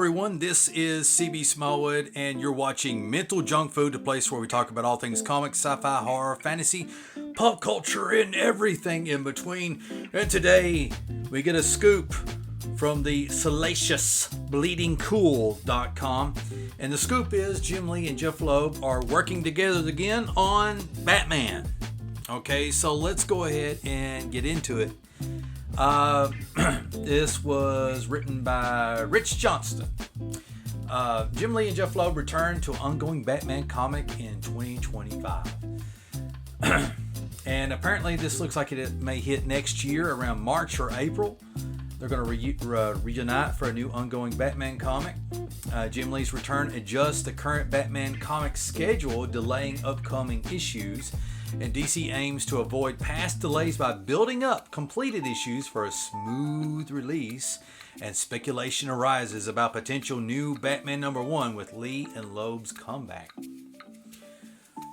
everyone. This is CB Smallwood, and you're watching Mental Junk Food, the place where we talk about all things comics, sci-fi, horror, fantasy, pop culture, and everything in between. And today, we get a scoop from the salacious bleedingcool.com. And the scoop is Jim Lee and Jeph Loeb are working together again on Batman. Okay, so let's go ahead and get into it. This was written by Rich Johnston. Jim Lee and Jeph Loeb return to an ongoing Batman comic in 2025. And apparently this looks like it may hit next year around March or April. They're going to reunite for a new ongoing Batman comic. Jim Lee's return adjusts the current Batman comic schedule, delaying upcoming issues. And DC aims to avoid past delays by building up completed issues for a smooth release. And speculation arises about potential new Batman #1 with Lee and Loeb's comeback.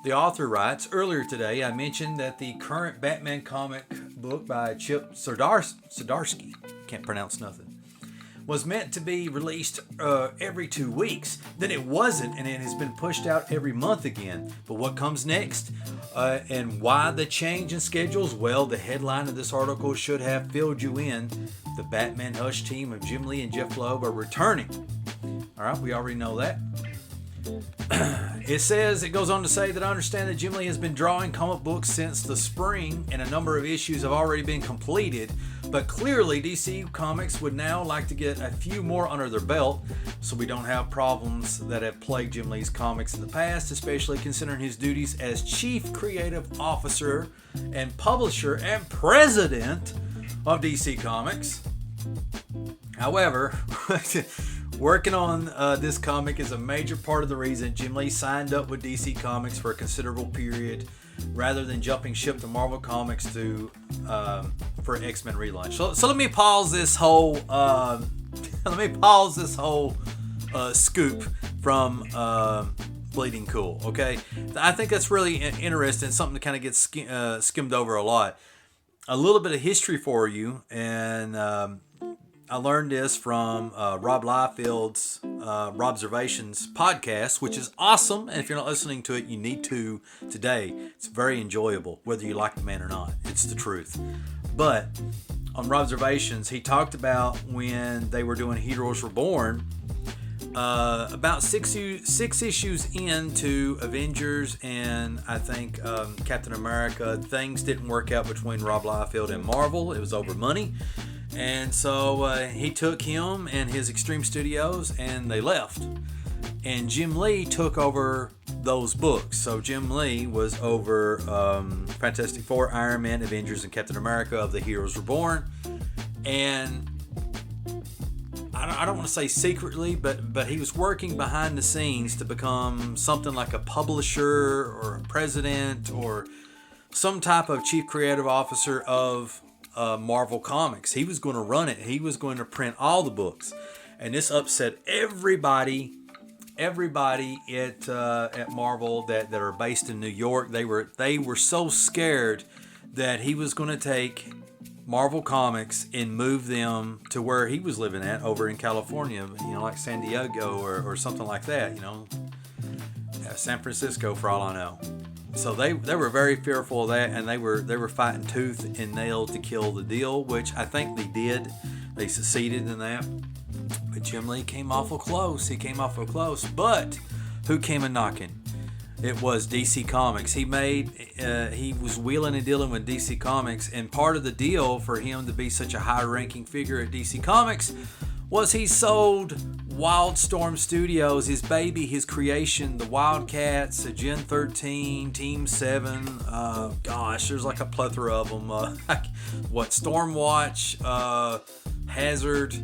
The author writes, earlier today I mentioned that the current Batman comic book by Chip Zdarsky, can't pronounce nothing, was meant to be released every 2 weeks. Then it wasn't, and it has been pushed out every month again. But what comes next? And why the change in schedules? Well, the headline of this article should have filled you in. The Batman Hush team of Jim Lee and Jeph Loeb are returning. All right, we already know that. It goes on to say that I understand that Jim Lee has been drawing comic books since the spring, and a number of issues have already been completed. But clearly, DC Comics would now like to get a few more under their belt, so we don't have problems that have plagued Jim Lee's comics in the past, especially considering his duties as Chief Creative Officer and Publisher and President of DC Comics. However, working on this comic is a major part of the reason Jim Lee signed up with DC Comics for a considerable period, rather than jumping ship to Marvel Comics for X-Men relaunch. So let me pause this whole scoop from Bleeding Cool. Okay, I think that's really interesting. Something to kind of get skimmed over a lot. A little bit of history for you, and I learned this from Rob Liefeld's Robservations podcast, which is awesome. And if you're not listening to it, you need to today. It's very enjoyable, whether you like the man or not. It's the truth. But on Robservations, he talked about when they were doing Heroes Reborn, about six issues into Avengers and I think Captain America, things didn't work out between Rob Liefeld and Marvel. It was over money. And so he took him and his Extreme Studios and they left. And Jim Lee took over those books. So Jim Lee was over Fantastic Four, Iron Man, Avengers, and Captain America of the Heroes Reborn. And I don't want to say secretly, but he was working behind the scenes to become something like a publisher or a president or some type of chief creative officer of Marvel Comics. He was going to run it. He was going to print all the books, and this upset everybody at Marvel that are based in New York. They were so scared that he was going to take Marvel Comics and move them to where he was living at over in California, like San Diego or something like that, San Francisco for all I know. So they were very fearful of that, and they were fighting tooth and nail to kill the deal, which I think they did. They succeeded in that. But Jim Lee came awful close. He came awful close. But who came a knocking? It was DC Comics. He was wheeling and dealing with DC Comics, and part of the deal for him to be such a high-ranking figure at DC Comics was he sold Wildstorm Studios, his baby, his creation, the Wildcats, Gen 13, Team 7, there's like a plethora of them. Stormwatch, Hazard,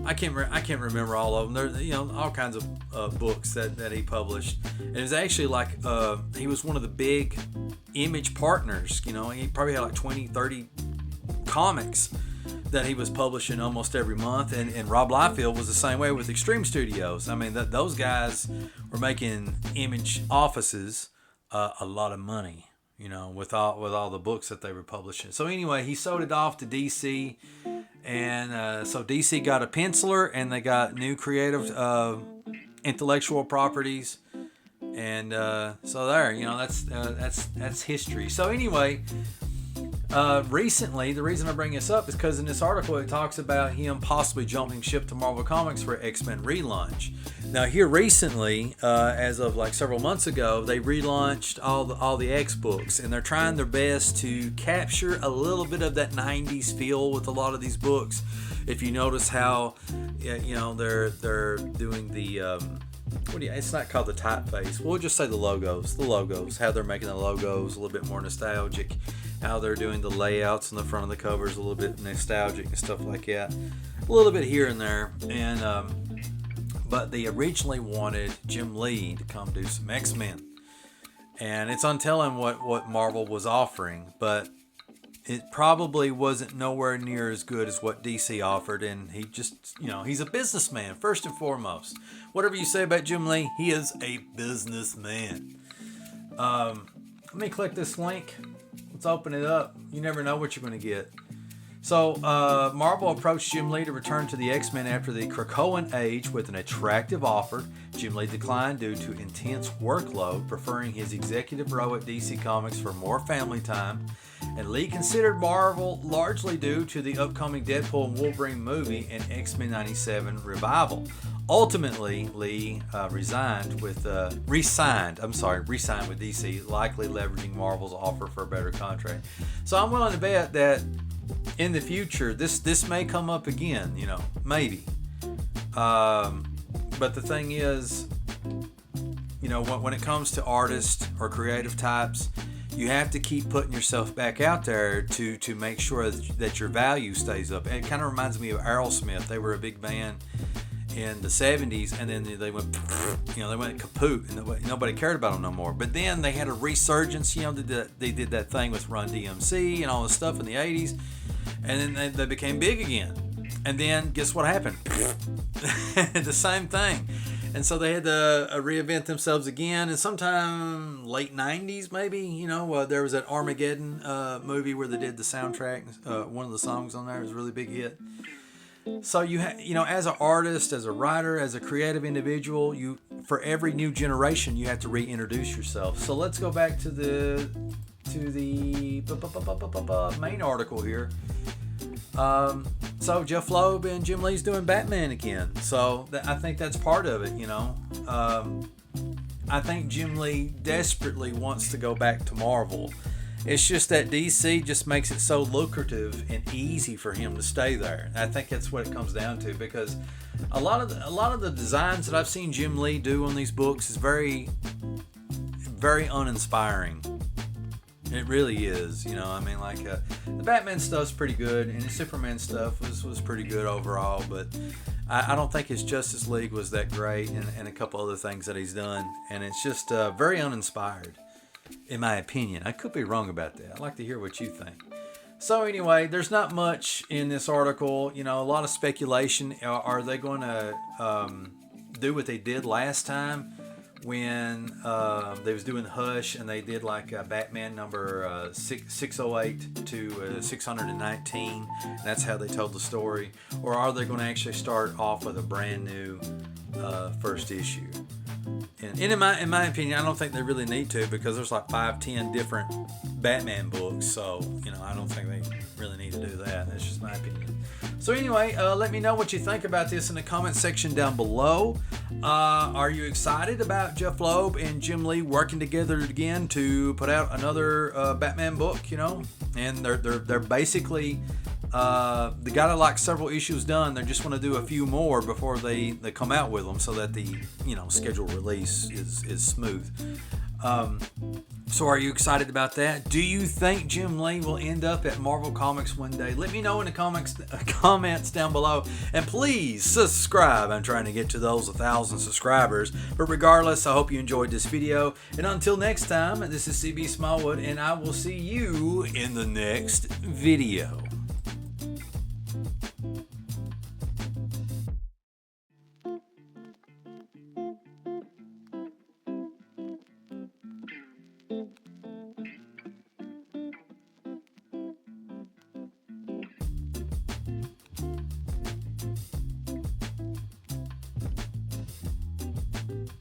I can't remember all of them. There's all kinds of books that he published. And it was actually like he was one of the big Image partners. He probably had like 20, 30 comics that he was publishing almost every month, and Rob Liefeld was the same way with Extreme Studios. I mean, those guys were making Image offices a lot of money, with all the books that they were publishing. So anyway, he sold it off to DC, And so DC got a penciler, and they got new creative intellectual properties. And so there, that's history. So anyway, recently, the reason I bring this up is because in this article it talks about him possibly jumping ship to Marvel Comics for X-Men relaunch. Now here recently, as of like several months ago, they relaunched all the X books, and they're trying their best to capture a little bit of that 90s feel with a lot of these books. If you notice how, they're doing the it's not called the typeface. We'll just say the logos. The logos, how they're making the logos a little bit more nostalgic, how they're doing the layouts on the front of the covers a little bit nostalgic and stuff like that. A little bit here and there. And but they originally wanted Jim Lee to come do some X-Men. And it's untelling what Marvel was offering, but it probably wasn't nowhere near as good as what DC offered. And he just, he's a businessman first and foremost. Whatever you say about Jim Lee, he is a businessman. Let me click this link. Let's open it up. You never know what you're going to get. So Marvel approached Jim Lee to return to the X-Men after the Krakoan age with an attractive offer. Jim Lee declined due to intense workload, preferring his executive role at DC Comics for more family time. And Lee considered Marvel largely due to the upcoming Deadpool and Wolverine movie and X-Men 97 revival. Ultimately, Lee resigned with DC, likely leveraging Marvel's offer for a better contract. So I'm willing to bet that in the future, this may come up again, maybe. But the thing is, when it comes to artists or creative types, you have to keep putting yourself back out there to make sure that your value stays up. It kind of reminds me of Aerosmith. They were a big band in the 70s, and then they went kaput, and nobody cared about them no more. But then they had a resurgence. They did that thing with Run DMC and all this stuff in the 80s, and then they became big again. And then guess what happened? The same thing. And so they had to reinvent themselves again. And sometime late 90s, maybe, there was that Armageddon movie where they did the soundtrack. One of the songs on there was a really big hit. So as an artist, as a writer, as a creative individual, for every new generation, you have to reintroduce yourself. So let's go back to the main article here. So Jeph Loeb and Jim Lee's doing Batman again. So I think that's part of it, I think Jim Lee desperately wants to go back to Marvel. It's just that DC just makes it so lucrative and easy for him to stay there. I think that's what it comes down to, because a lot of the designs that I've seen Jim Lee do on these books is very, very uninspiring. It really is, the Batman stuff's pretty good, and the Superman stuff was pretty good overall, but I don't think his Justice League was that great, and a couple other things that he's done, and it's just very uninspired, in my opinion. I could be wrong about that. I'd like to hear what you think. So anyway, there's not much in this article, a lot of speculation. Are they going to do what they did last time? When they was doing Hush, and they did like Batman number 608 to 619, and that's how they told the story? Or are they going to actually start off with a brand new first issue? And in my opinion, I don't think they really need to, because there's like 5-10 different Batman books, so I don't think they really need to do that. That's just my opinion. So anyway, let me know what you think about this in the comment section down below. Are you excited about Jeph Loeb and Jim Lee working together again to put out another Batman book? And they're basically they got like several issues done. They just want to do a few more before they come out with them, so that the scheduled release is smooth. So are you excited about that? Do you think Jim Lee will end up at Marvel Comics one day? Let me know in the comments down below. And please subscribe. I'm trying to get to those 1,000 subscribers. But regardless, I hope you enjoyed this video. And until next time, this is CB Smallwood, and I will see you in the next video.